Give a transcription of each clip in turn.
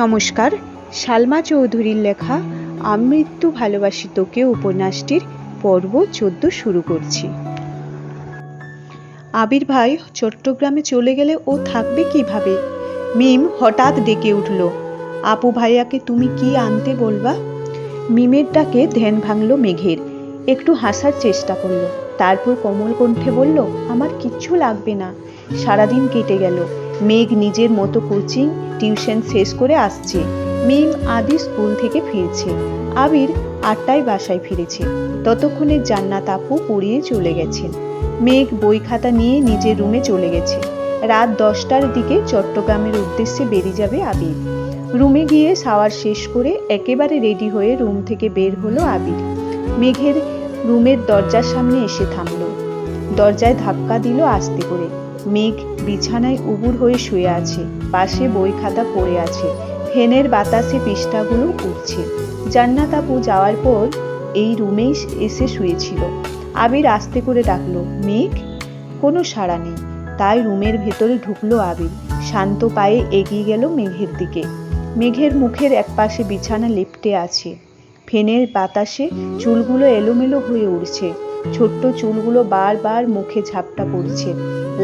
নমস্কার, সালমা চৌধুরীর লেখা আমৃত্যু ভালোবাসি তোকে উপন্যাসটির পর্ব 14 শুরু করছি। আবির ভাই চট্টগ্রামে চলে গেলে ও থাকবে কিভাবে? মিম হঠাৎ ডেকে উঠল, আপু ভাইয়াকে তুমি কি আনতে বলবা? মিমের ডাকে ধ্যান ভাঙল মেঘের। একটু হাসার চেষ্টা করলো, তারপর কোমল কণ্ঠে বলল, আমার কিচ্ছু লাগবে না। সারাদিন কেটে গেল। মেঘ নিজের মতো কোচিং টিউশন শেষ করে আসছে। মিম আদি স্কুল থেকে ফিরছে। আবির 8টায় বাসায় ফিরেছে। ততক্ষণে জান্নাত আপু পড়িয়ে চলে গেছেন। মেঘ বই খাতা নিয়ে নিজের রুমে চলে গেছে। রাত 10টার দিকে চট্টগ্রামের উদ্দেশ্যে বেরিয়ে যাবে আবির। রুমে গিয়ে শাওয়ার শেষ করে একেবারে রেডি হয়ে রুম থেকে বের হলো আবির। মেঘের রুমের দরজার সামনে এসে থামলো। দরজায় ধাক্কা দিল আস্তে করে। মেঘ বিছানায় উবুর হয়ে শুয়ে আছে। পাশে বই খাতা পড়ে আছে। ফ্যানের বাতাসে পৃষ্ঠাগুলো উঠছে। জান্নাত আপু যাওয়ার পর এই রুমেই এসে শুয়েছিল। আবির আস্তে করে ডাকলো, মেঘ। কোনো সাড়া নেই। তাই রুমের ভেতরে ঢুকলো আবির। শান্ত পায়ে এগিয়ে গেল মেঘের দিকে। মেঘের মুখের একপাশে বিছানা লেপ্টে আছে। ফ্যানের বাতাসে চুলগুলো এলোমেলো হয়ে উড়ছে। ছোট্ট চুলগুলো বারবার মুখে ঝাপটা পড়ছে।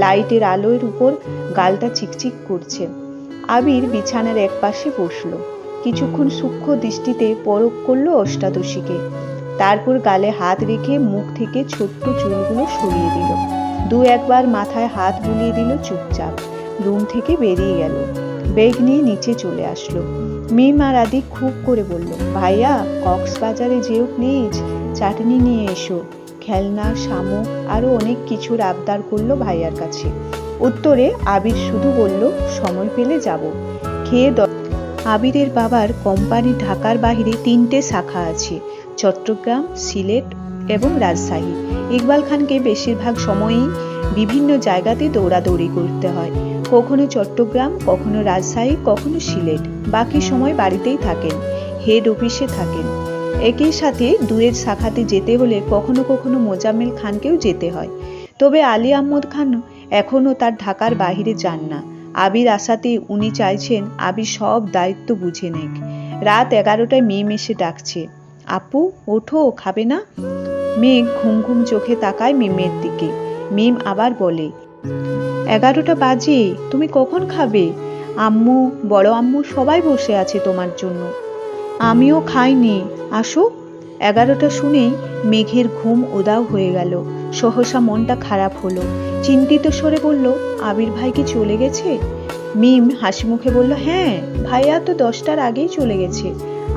লাইটের আলোর উপর গালটা চিকচিক করছে। আবির বিছানার একপাশে বসল। কিছুক্ষণ সূক্ষ্ম দৃষ্টিতে পরখ করলো অষ্টাদশীকে। তারপর গালে হাত রেখে মুখ থেকে ছোট্ট চুলগুলো সরিয়ে দিল। দু একবার মাথায় হাত বুলিয়ে দিল, চুপচাপ রুম থেকে বেরিয়ে গেল। ব্যাগ নিয়ে নিচে চলে আসলো। মিম আর আদি খুব করে বলল, ভাইয়া কক্সবাজারে যেও প্লিজ, চাটনি নিয়ে এসো, খেলনা, শামুক আরো অনেক কিছুর আবদার করলো ভাইয়ার কাছে। উত্তরে আবির শুধু বলল, সময় পেলে যাব। খেয়ে আবিরের বাবার কোম্পানি ঢাকার বাইরে 3টে শাখা আছে, চট্টগ্রাম, সিলেট এবং রাজশাহী। ইকবাল খানকে বেশিরভাগ সময়ই বিভিন্ন জায়গাতে দৌড়াদৌড়ি করতে হয়। কখনো চট্টগ্রাম, কখনো রাজশাহী, কখনো সিলেট। বাকি সময় বাড়িতেই থাকেন, হেড অফিসে থাকেন। একই সাথে দুয়ের শাখাতে যেতে হলে কখনো কখনো মোজাম্মেল খানকেও যেতে হয়। তবে আলী আহমদ খান এখনও তার ঢাকার বাহিরে যান না। আবির আসাতে উনি চাইছেন আবির সব দায়িত্ব বুঝে নেক। রাত 11টায় মিম এসে ডাকছে, আপু ওঠো, খাবে না? মেঘ ঘুম ঘুম চোখে তাকায় মিমের দিকে। মিম আবার বলে, 11টা বাজে, তুমি কখন খাবে? আম্মু, বড় আম্মু সবাই বসে আছে তোমার জন্য। আমিও খাইনি, আসো। 11টা শুনেই মেঘের ঘুম উধাও হয়ে গেল। সহসা মনটা খারাপ হলো। চিন্তিত স্বরে বলল, আবির ভাই কি চলে গেছে? মিম হাসি মুখে বলল, হ্যাঁ, ভাইয়া তো 10টার আগেই চলে গেছে।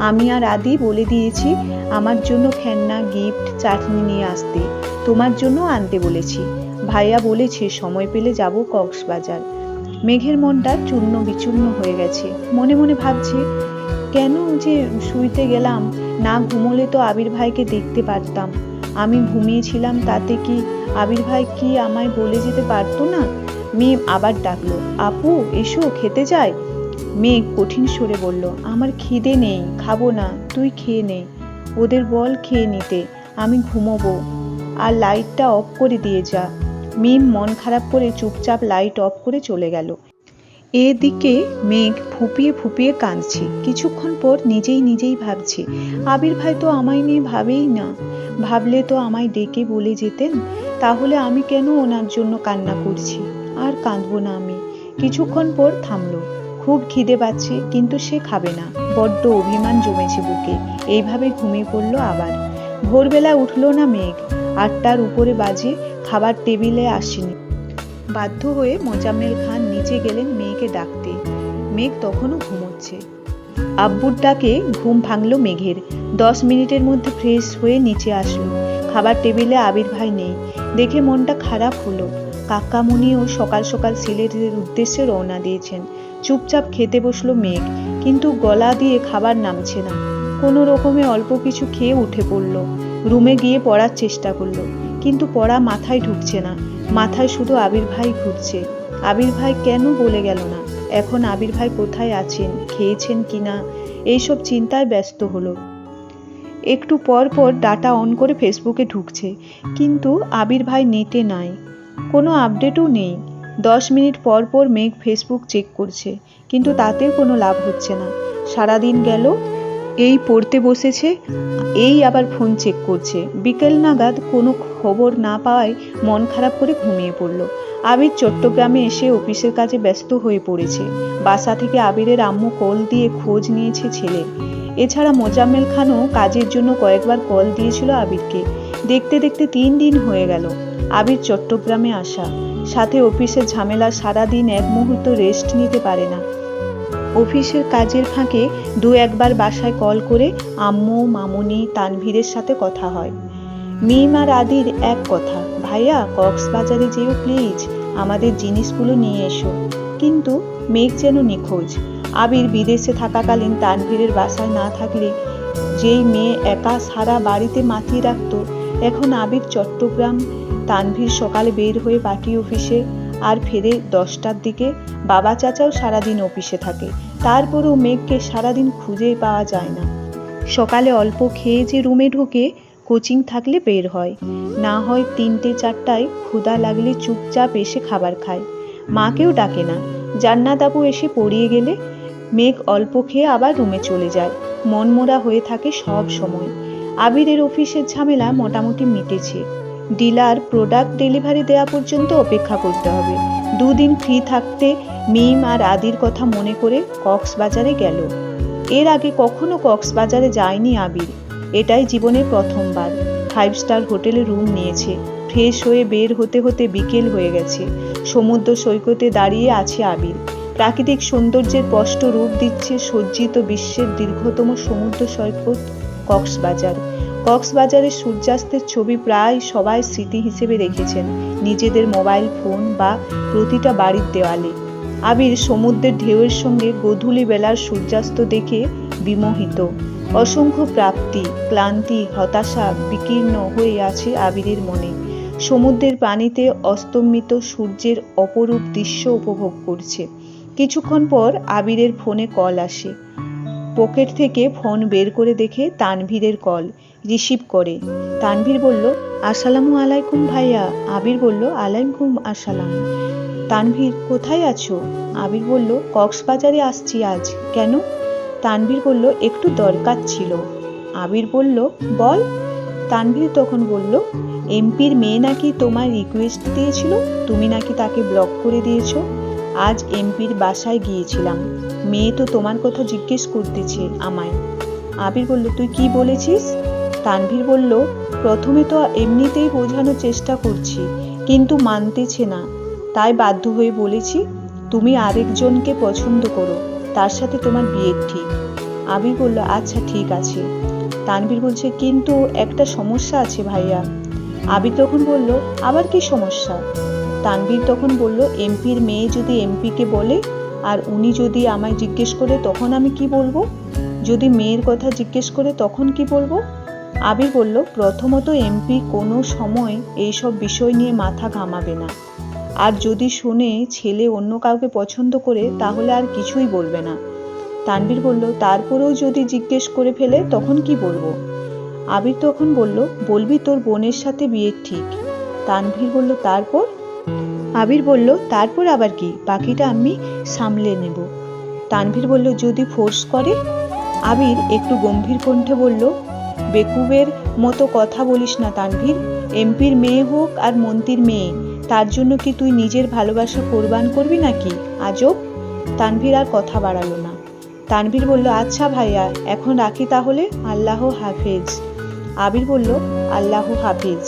আমি আর আদি বলে দিয়েছি আমার জন্য খেলনা, গিফট, চাটনি নিয়ে আসতে। তোমার জন্য আনতে বলেছি। ভাইয়া বলেছে সময় পেলে যাব কক্সবাজার। মেঘের মনটা চূর্ণ বিচূর্ণ হয়ে গেছে। মনে মনে ভাবছে, কেন যে শুইতে গেলাম? না ঘুমোলে তো আবির ভাইকে দেখতে পারতাম। আমি ঘুমিয়েছিলাম, তাতে কি আবির ভাই কি আমায় বলে যেতে পারতো না? মেঘ আবার ডাকলো, আপু এসো, খেতে যাই। মেঘ কঠিন স্বরে বলল, আমার খিদে নেই, খাবো না, তুই খেয়ে নে। ওদের বল খেয়ে নিতে, আমি ঘুমোবো। আর লাইটটা অফ করে দিয়ে যা। মিম মন খারাপ করে চুপচাপ লাইট অফ করে চলে গেল। এদিকে মেঘ ফুপিয়ে ফুপিয়ে কাঁদছে। কিছুক্ষণ পর নিজেই ভাবছে, আবির ভাই তো আমায় নিয়ে ভাবেই না। ভাবলে তো আমায় ডেকে বলে যেতেন, তাহলে আমি কেন ওনার জন্য কান্না করছি? আর কাঁদবো না আমি। কিছুক্ষণ পর থামলো। খুব খিদে পাচ্ছে, কিন্তু সে খাবে না। বড্ড অভিমান জমেছে বুকে। এইভাবে ঘুমিয়ে পড়লো আবার। ভোরবেলা উঠলো না মেঘ। 8টার উপরে বাজে, খাবার টেবিলে আসেনি। বাধ্য হয়ে মোজাম্মেল খান নিচে গেলেন মেয়েকে ডাকতে। মেঘ তখনও ঘুমোচ্ছে। আব্বুর ডাকে ঘুম ভাঙল মেঘের। 10 মিনিটের মধ্যে ফ্রেশ হয়ে নিচে আসলো। খাবার টেবিলে আবির ভাই নেই দেখে মনটা খারাপ হলো। কাকামুনিও সকাল সকাল সিলেটের উদ্দেশ্যে রওনা দিয়েছেন। চুপচাপ খেতে বসলো মেঘ, কিন্তু গলা দিয়ে খাবার নামছে না। কোনো রকমে অল্প কিছু খেয়ে উঠে পড়ল। রুমে গিয়ে পড়ার চেষ্টা করলো, কিন্তু পড়া মাথায় ঢুকছে না। মাথায় শুধু আবির ভাই ঘুরছে। আবির ভাই কেন বলে গেল না? এখন আবির ভাই কোথায় আছেন, খেয়েছেন কিনা, এইসব চিন্তায় ব্যস্ত হলো। একটু পর পর ডাটা অন করে ফেসবুকে ঢুকছে, কিন্তু আবির ভাই নেটে নাই, কোনো আপডেটও নেই। 10 মিনিট পর পর মেঘ ফেসবুক চেক করছে, কিন্তু তাতেও কোনো লাভ হচ্ছে না। সারাদিন গেল, এই পড়তে বসেছে, এই আবার ফোন চেক করছে। বিকেল নাগাদ কোনো খবর না পাওয়ায় মন খারাপ করে ঘুমিয়ে পড়ল। আবির চট্টগ্রামে এসে অফিসের কাজে ব্যস্ত হয়ে পড়েছে। বাসা থেকে আবিরের আম্মু কল দিয়ে খোঁজ নিয়েছে ছেলের। এছাড়া মোজাম্মেল খানও কাজের জন্য কয়েকবার কল দিয়েছিল আবিরকে। দেখতে দেখতে 3 দিন হয়ে গেল আবির চট্টগ্রামে আসা। সাথে অফিসের ঝামেলা, সারাদিন এক মুহূর্ত রেস্ট নিতে পারে না। অফিসের কাজের ফাঁকে 2-1বার বাসায় কল করে আম্মু, মামুনি, তানভীরের সাথে কথা হয়। মিম আর আদির এক কথা, ভাইয়া কক্সবাজারে যেও প্লিজ, আমাদের জিনিসগুলো নিয়ে এসো। কিন্তু মেঘ যেন নিখোঁজ। আবির বিদেশে থাকাকালীন তানভীরের বাসায় না থাকলে যেই মেয়ে একা সারা বাড়িতে মাতিয়ে রাখত, এখন আবির চট্টগ্রাম, তানভীর সকালে বের হয়ে পার্টি অফিসে আর ফেরে 10টার দিকে। বাবা চাচাও সারাদিন অফিসে থাকে, তারপরেও মেঘকে সারাদিন খুঁজে পাওয়া যায় না। সকালে অল্প খেয়ে যে রুমে ঢোকে, কোচিং থাকলে বের হয়, না হয় 3টে-4টায় ক্ষুধা লাগলে চুপচাপ এসে খাবার খায়। মাকেও ডাকে না। জান্নাত আপু এসে পড়িয়ে গেলে মেঘ অল্প খেয়ে আবার রুমে চলে যায়। মনমরা হয়ে থাকে সব সময়। আবিরের অফিসের ঝামেলা মোটামুটি মিটেছে। ডিলার প্রোডাক্ট ডেলিভারি দেওয়া পর্যন্ত অপেক্ষা করতে হবে। 2 দিন ফ্রি থাকতে মিম আর আদির কথা মনে করে কক্সবাজারে গেল। এর আগে কখনো কক্সবাজারে যায়নি আবির। এটাই জীবনের প্রথমবার। 5 স্টার হোটেলে রুম নিয়েছে। ফ্রেশ হয়ে বের হতে হতে বিকেল হয়ে গেছে। সমুদ্র সৈকতে দাঁড়িয়ে আছে আবির। প্রাকৃতিক সৌন্দর্যের স্পষ্ট রূপ দিচ্ছে সজ্জিত বিশ্বের দীর্ঘতম সমুদ্র সৈকত কক্সবাজার। কক্সবাজারের সূর্যাস্তের ছবি প্রায় সবাই স্মৃতি হিসেবে রেখেছেন নিজেদের মোবাইল ফোন বা প্রতিটা বাড়ির দেওয়ালে। আবির সমুদ্রের ঢেউয়ের সঙ্গে গোধূলি বেলার সূর্যাস্ত দেখে বিমোহিত। অসংখ্য প্রাপ্তি, ক্লান্তি, হতাশা বিকীর্ণ হয়ে আছে আবিরের মনে। সমুদ্রের পানিতে অস্তমিত সূর্যের অপরূপ দৃশ্য উপভোগ করছে। কিছুক্ষণ পর আবিরের ফোনে কল আসে। পকেট থেকে ফোন বের করে দেখে তানভীরের কল। রিসিভ করে। তানভীর বলল, আসসালামু আলাইকুম ভাইয়া। আবির বলল, আলাইকুম আসসালাম। তানভীর, কোথায় আছো? আবির বলল, কক্সবাজারে আসছি আজ। কেন? তানভীর বলল, একটু দরকার ছিল। আবির বলল, বল। তানভীর তখন বলল, এমপির মেয়ে নাকি তোমার রিকোয়েস্ট দিয়েছিল, তুমি নাকি তাকে ব্লক করে দিয়েছো। আজ এমপির বাসায় গিয়েছিলাম, মেয়ে তো তোমার কথা জিজ্ঞেস করতেছে আমায়। আবির বলল, তুই কি বলেছিস? তানভীর বলল, প্রথমে তো এমনিতেই বোঝানোর চেষ্টা করছি, কিন্তু মানতেছে না, তাই বাধ্য হয়ে বলেছি তুমি আরেকজনকে পছন্দ করো, তার সাথে তোমার বিয়ে ঠিক। আবির বলল, আচ্ছা ঠিক আছে। তানভীর বলছে, কিন্তু একটা সমস্যা আছে ভাইয়া। আবির তখন বলল, আবার কি সমস্যা? তানভীর তখন বলল, এমপির মেয়ে যদি এমপিকে বলে আর উনি যদি আমায় জিজ্ঞেস করে তখন আমি কি বলবো? যদি মেয়ের কথা জিজ্ঞেস করে তখন কি বলবো? আবির বলল, প্রথমত এমপি কোনো সময় এইসব বিষয় নিয়ে মাথা ঘামাবে না, আর যদি শুনে ছেলে অন্য কাউকে পছন্দ করে তাহলে আর কিছুই বলবে না। তানভীর বলল, তারপরেও যদি জিজ্ঞেস করে ফেলে তখন কি বলবো? আবির তখন বলল, বলবি তোর বোনের সাথে বিয়ে ঠিক। তানভীর বলল, তারপর? আবির বলল, তারপর আবার কি, বাকিটা আমি সামলে নেব। তানভীর বলল, যদি ফোর্স করে? আবির একটু গম্ভীর কণ্ঠে বলল, বেকুবের মতো কথা বলিস না তানভীর। এমপির মেয়ে হোক আর মন্ত্রীর মেয়ে, তার জন্য কি তুই নিজের ভালোবাসা কোরবান করবি নাকি? আজব। তানভীর আর কথা বাড়ালো না। তানভীর বলল, আচ্ছা ভাইয়া, এখন রাখি তাহলে, আল্লাহ হাফেজ। আবির বলল, আল্লাহ হাফেজ।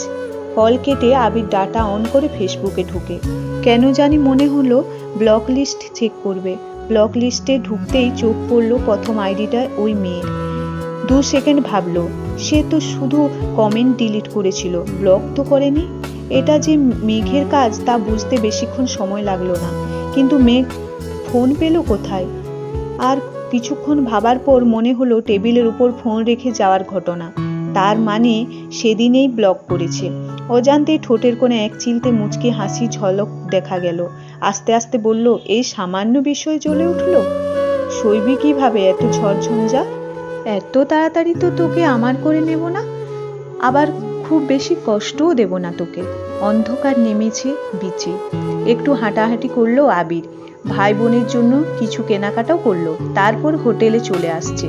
কল কেটে আবির ডাটা অন করে ফেসবুকে ঢুকে। কেন জানি মনে হলো ব্লক লিস্ট চেক করবে। ব্লক লিস্টে ঢুকতেই চোখ পড়ল প্রথম আইডিটা ওই মেয়ের। 2 সেকেন্ড ভাবলো, সে তো শুধু কমেন্ট ডিলিট করেছিল, ব্লক তো করেনি। এটা যে মেঘের কাজ তা বুঝতে বেশিক্ষণ সময় লাগলো না। কিন্তু মেঘ ফোন পেল কোথায়? আর কিছুক্ষণ ভাবার পর মনে হলো টেবিলের উপর ফোন রেখে যাওয়ার ঘটনা। তার মানে সেদিনেই ব্লক করেছে। অজান্তে ঠোঁটের কোণে এক চিলতে মুচকি হাসি ঝলক দেখা গেল। আস্তে আস্তে বলল, এই সামান্য বিষয় জ্বলে উঠল? সইবি কিভাবে এত ঝড়ঝঞ্ঝা? এত তাড়াতাড়ি তো তোকে আমার করে নেব না, আবার খুব বেশি কষ্টও দেব না তোকে। অন্ধকার নেমেছে বিচে। একটু হাঁটাহাঁটি করলো আবির, ভাই বোনের জন্য কিছু কেনাকাটাও করলো, তারপর হোটেলে চলে আসছে।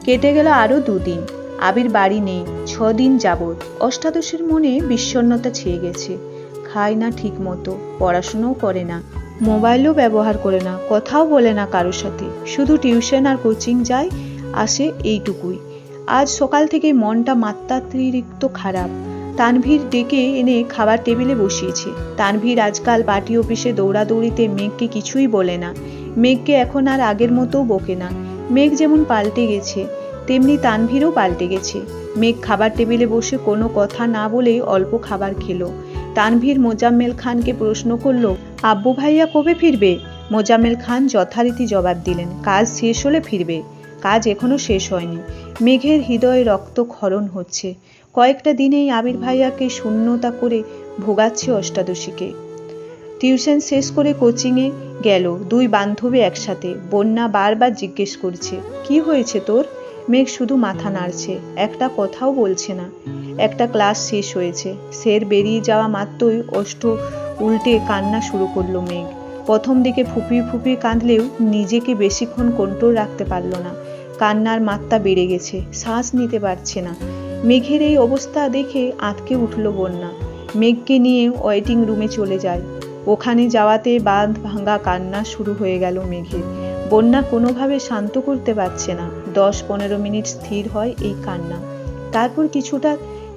কেটে গেল আরও 2 দিন। আবির বাড়ি নেই 6 দিন যাবৎ। অষ্টাদশের মনে বিষণ্ণতা ছেয়ে গেছে। খায় না ঠিক মতো, পড়াশুনোও করে না, মোবাইলও ব্যবহার করে না, কথাও বলে না কারোর সাথে, শুধু টিউশন আর কোচিং যায় আসে, এইটুকুই। আজ সকাল থেকে মনটা মাত্রাতিরিক্ত খারাপ। তানভীর ডেকে এনে খাবার টেবিলে বসিয়েছে। তানভীর আজকাল পার্টি অফিসে দৌড়াদৌড়িতে মেঘকে কিছুই বলে না। মেঘকে এখন আর আগের মতো বকে না। মেঘ যেমন পাল্টে গেছে, তেমনি তানভীরও পাল্টে গেছে। মেঘ খাবার টেবিলে বসে কোনো কথা না বলেই অল্প খাবার খেলো। তানভীর মোজাম্মেল খানকে প্রশ্ন করল, আব্বু ভাইয়া কবে ফিরবে? মোজাম্মেল খান যথারীতি জবাব দিলেন, কাজ শেষ হলে ফিরবে। কাজ এখনো শেষ হয়নি। মেঘের হৃদয়ে রক্তক্ষরণ হচ্ছে। কয়েকটা দিনেই আবির ভাইয়াকে শূন্যতা করে ভোগাচ্ছে অষ্টাদশীকে। টিউশন শেষ করে কোচিংয়ে গেল 2 বান্ধবী একসাথে। বন্যা বারবার জিজ্ঞেস করছে, কি হয়েছে তোর? মেঘ শুধু মাথা নাড়ছে, একটা কথাও বলছে না। একটা ক্লাস শেষ হয়েছে। স্যার বেরিয়ে যাওয়া মাত্রই উল্টে কান্না শুরু করলো মেঘ। প্রথম দিকে ফুপিয়ে ফুপিয়ে কাঁদলেও নিজেকে বেশিক্ষণ কন্ট্রোল রাখতে পারল না। কান্নার মাত্রা বেড়ে গেছে, শ্বাস নিতে পারছে না। মেঘের এই অবস্থা দেখে আঁতকে উঠল বন্যা। মেঘকে নিয়ে ওয়েটিং রুমে চলে যায়। ওখানে যাওয়াতে বাঁধ ভাঙা কান্না শুরু হয়ে গেল মেঘের। বন্যা কোনোভাবে শান্ত করতে পারছে না। 10-15 মিনিট স্থির হয় এই কান্না, তারপর কিছুটা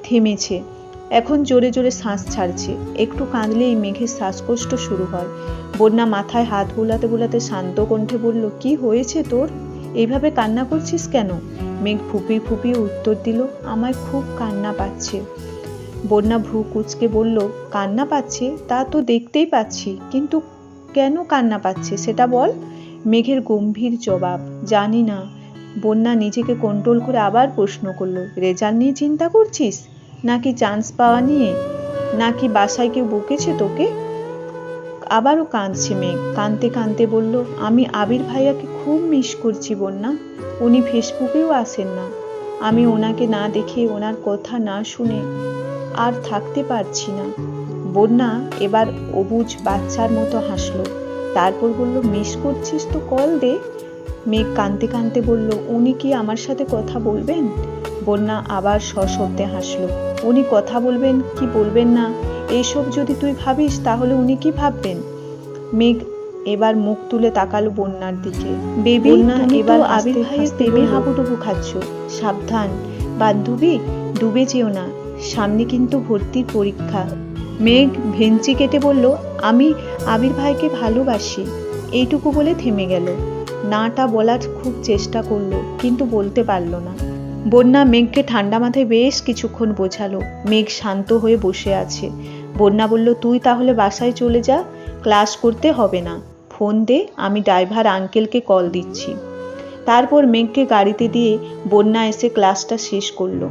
থেমেছে। এখন জোরে জোরে শ্বাস ছাড়ছে। একটু কাঁদলেই মেঘের শ্বাসকষ্ট শুরু হয়। বন্যা মাথায় হাত বুলাতে বুলাতে শান্ত কণ্ঠে বলল, কি হয়েছে তোর? এইভাবে কান্না করছিস কেন? মেঘ ফুপিয়ে ফুপিয়ে উত্তর দিল, আমায় খুব কান্না পাচ্ছে। বন্যা ভ্রু কুঁচকে বলল, কান্না পাচ্ছে? তা তো দেখতেই পাচ্ছি, কিন্তু কেন কান্না পাচ্ছে সেটা বল। মেঘের গম্ভীর জবাব, জানি না। বন্যা নিজেকে কন্ট্রোল করে আবার প্রশ্ন করলো, রেজাল্ট নিয়ে চিন্তা করছিস? নাকি চান্স পাওয়া নিয়ে? নাকি বাসায় কেউ বকেছে তোকে? আবারও কাঁদছে মেঘ। কাঁদতে কাঁদতে বলল, আমি আবির ভাইয়াকে খুব মিস করছি বন্যা। উনি ফেসবুকেও আসেন না। আমি ওনাকে না দেখে, ওনার কথা না শুনে আর থাকতে পারছি না। বন্যা এবার অবুঝ বাচ্চার মতো হাসলো। তারপর বলল, মিস করছিস তো কল দে। মেঘ কাঁদতে কাঁদতে বলল, উনি কি আমার সাথে কথা বলবেন? বন্যা আবার সশব্দে হাসলো। উনি কথা বলবেন কি বলবেন না এইসব যদি তুই ভাবিস, তাহলে উনি কি ভাববেন? মেঘ এবার মুখ তুলে তাকালো বন্যার দিকে। বেবি, এবার আবির ভাইয়ের প্রেমে হাবুডুবু খাচ্ছ। সাবধান বান্ধবী, ডুবে যেও না, সামনে কিন্তু ভর্তির পরীক্ষা। মেঘ ভেঞ্চি কেটে বলল, আমি আবির ভাইকে ভালোবাসি। এইটুকু বলে থেমে গেল। নাটা বলার খুব চেষ্টা করলো, কিন্তু বলতে পারল না। বন্যা মেঘকে ঠান্ডা মাথায় বেশ কিছুক্ষণ বোঝালো। মেঘ শান্ত হয়ে বসে আছে। বন্যা বলল, তুই তাহলে বাসায় চলে যা, ক্লাস করতে হবে না। ফোন দে, আমি ড্রাইভার আঙ্কেলকে কল দিচ্ছি। তারপর মেঘকে গাড়িতে দিয়ে বন্যা এসে ক্লাসটা শেষ করলো।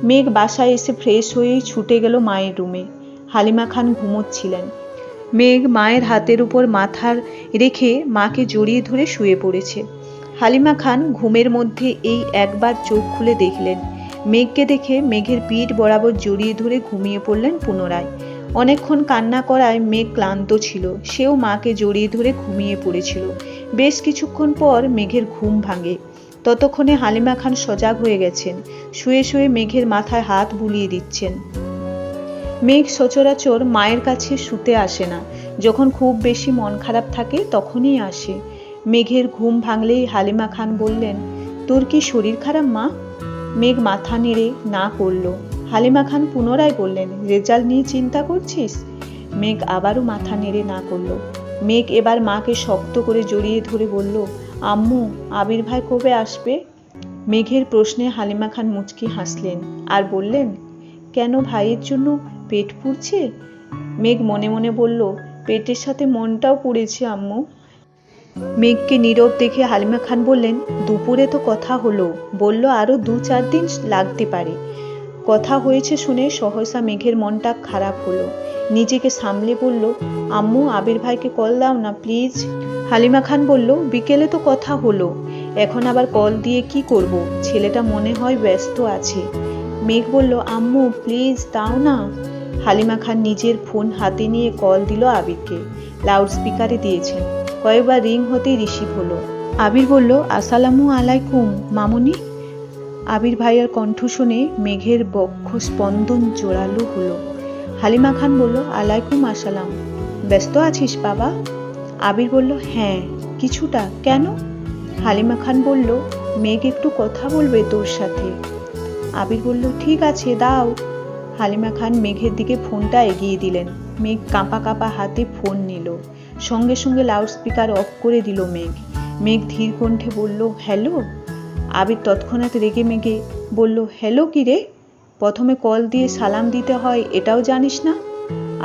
মেঘ বাসায় এসে ফ্রেশ হয়েই ছুটে গেল মায়ের রুমে। হালিমা খান ঘুমোচ্ছিলেন। মেঘ মায়ের হাতের উপর মাথা রেখে মাকে জড়িয়ে ধরে শুয়ে পড়েছে। হালিমা খান ঘুমের মধ্যে এই একবার চোখ খুলে দেখলেন। মেঘকে দেখে মেঘের পিঠ বরাবর জড়িয়ে ধরে ঘুমিয়ে পড়লেন পুনরায়। অনেকক্ষণ কান্না করায় মেঘ ক্লান্ত ছিল। সেও মাকে জড়িয়ে ধরে ঘুমিয়ে পড়েছিল। বেশ কিছুক্ষণ পর মেঘের ঘুম ভাঙে। ততক্ষণে হালিমা খান সজাগ হয়ে গেছেন। শুয়ে শুয়ে মেঘের মাথায় হাত বুলিয়ে দিচ্ছেন। মেঘ সচরাচর মায়ের কাছে শুতে আসে না। যখন খুব বেশি মন খারাপ থাকে তখনই আসে। মেঘের ঘুম ভাঙলেই হালিমা খান বললেন, তোর কি শরীর খারাপ মা? মেঘ মাথা নেড়ে না করল। হালিমা খান পুনরায় বললেন, রেজাল্ট নিয়ে চিন্তা করছিস? মেঘ আবারও মাথা নেড়ে না করল। মেঘ এবার মাকে শক্ত করে জড়িয়ে ধরে বলল, আম্মু, আবির ভাই কবে আসবে? মেঘের প্রশ্নে হালিমা খান মুচকি হাসলেন আর বললেন, কেন ভাইয়ের জন্য পেট পুড়ছে? মেঘ মনে মনে বলল, পেটের সাথে মনটাও পুড়েছে আম্মু। মেঘকে নীরব দেখে হালিমা খান বললেন, দুপুরে তো কথা হলো, বলল আরো 2-4 দিন লাগতে পারে। কথা হয়েছে শুনে সহসা মেঘের মনটা খারাপ হলো। নিজেকে সামলে বলল, আম্মু, আবির ভাইকে কল দাও না প্লিজ। হালিমা খান বলল, বিকেলে তো কথা হলো, এখন আবার কল দিয়ে কি করব? ছেলেটা মনে হয় ব্যস্ত আছে। মেঘ বলল, আম্মু প্লিজ দাও না। হালিমা খান নিজের ফোন হাতে নিয়ে কল দিল আবিরকে। লাউড স্পিকারে দিয়েছেন। কয়েকবার রিং হতেই রিসিভ হলো। আবির বলল, আসসালামু আলাইকুম মামুনি। আবির ভাইয়ার কণ্ঠ শুনে মেঘের বক্ষ স্পন্দন জোরালো হলো। হালিমা খান বলল, আলাইকুম আসসালাম। ব্যস্ত আছিস বাবা? আবির বলল, হ্যাঁ কিছুটা। কেন? হালিমা খান বলল, মেঘ একটু কথা বলবে তোর সাথে। আবির বলল, ঠিক আছে দাও। হালিমা খান মেঘের দিকে ফোনটা এগিয়ে দিলেন। মেঘ কাঁপা কাঁপা হাতে ফোন নিল। সঙ্গে সঙ্গে লাউড স্পিকার অফ করে দিল মেঘ। মেঘ ধীর কণ্ঠে বলল, হ্যালো। আবির তৎক্ষণাৎ রেগে মেগে বলল, হ্যালো কি রে? প্রথমে কল দিয়ে সালাম দিতে হয় এটাও জানিস না?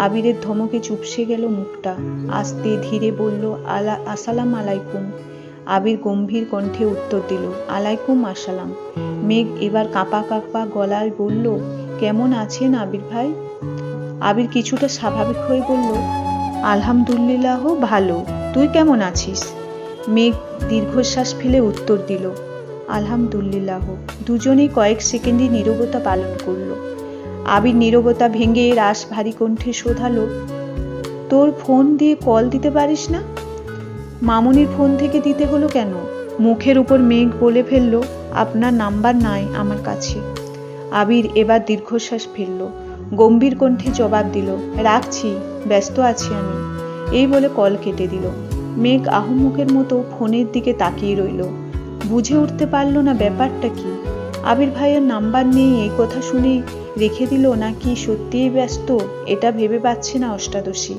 আবিরের ধমকে চুপসে গেল মুখটা। আস্তে ধীরে বলল, আসসালাম আলাইকুম। আবির গম্ভীর কণ্ঠে উত্তর দিল, আলাইকুম আসসালাম। মেঘ এবার কাঁপা কাঁপা গলায় বলল, কেমন আছেন আবির ভাই? আবির কিছুটা স্বাভাবিক হয়ে বলল, আলহামদুলিল্লাহ ভালো। তুই কেমন আছিস? মেঘ দীর্ঘশ্বাস ফেলে উত্তর দিল, আলহামদুলিল্লাহ। দুজনেই কয়েক সেকেন্ডই নীরবতা পালন করল। আবির নীরবতা ভেঙে রাশ ভারী কণ্ঠে শোধালো, তোর ফোন দিয়ে কল দিতে পারিস না? মামুনির ফোন থেকে দিতে হলো কেন? মুখের উপর মেঘ বলে ফেলল, আপনার নাম্বার নাই আমার কাছে। আবির এবার দীর্ঘশ্বাস ফেলল। গম্ভীর কণ্ঠে জবাব দিল, রাখছি, ব্যস্ত আছি আমি। এই বলে কল কেটে দিল। মেঘ আহম্মকের মতো ফোনের দিকে তাকিয়ে রইল। বুঝে উঠতে পারল না ব্যাপারটা কি। আবির ভাইয়ের নাম্বার নেই এই কথা শুনে রেখে দিল নাকি সত্যিই ব্যস্ত, এটা ভেবে পাচ্ছে না অষ্টাদশী।